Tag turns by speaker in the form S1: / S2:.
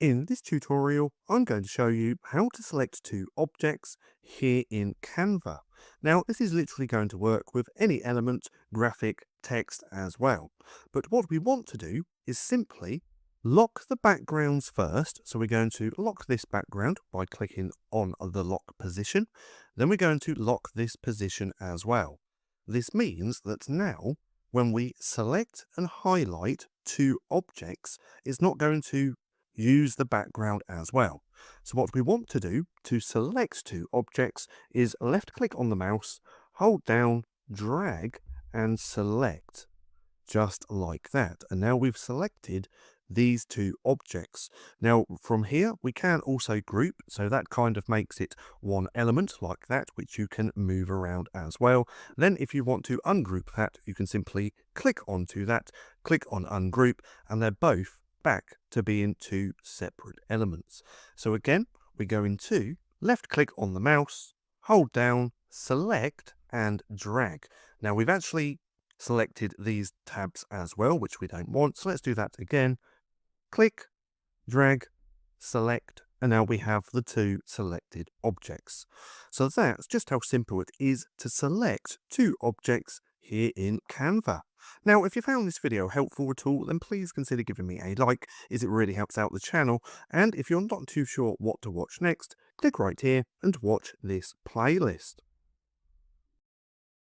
S1: In this tutorial, I'm going to show you how to select two objects here in Canva. Now, this is literally going to work with any element, graphic, text as well. But what we want to do is simply lock the backgrounds first. So we're going to lock this background by clicking on the lock position. Then we're going to lock this position as well. This means that now, when we select and highlight two objects, it's not going to use the background as well. So what we want to do to select two objects is left click on the mouse, hold down, drag and select, just like that. And now we've selected these two objects. Now from here we can also group, so that kind of makes it one element like that, which you can move around as well. Then if you want to ungroup that, you can simply click onto that, click on ungroup, and they're both back to being two separate elements. So again, we go into left click on the mouse, hold down, select and drag. Now we've actually selected these tabs as well, which we don't want. So let's do that again. Click, drag, select, and now we have the two selected objects. So that's just how simple it is to select two objects here in Canva. Now, if you found this video helpful at all, then please consider giving me a like, as it really helps out the channel. And if you're not too sure what to watch next, click right here and watch this playlist.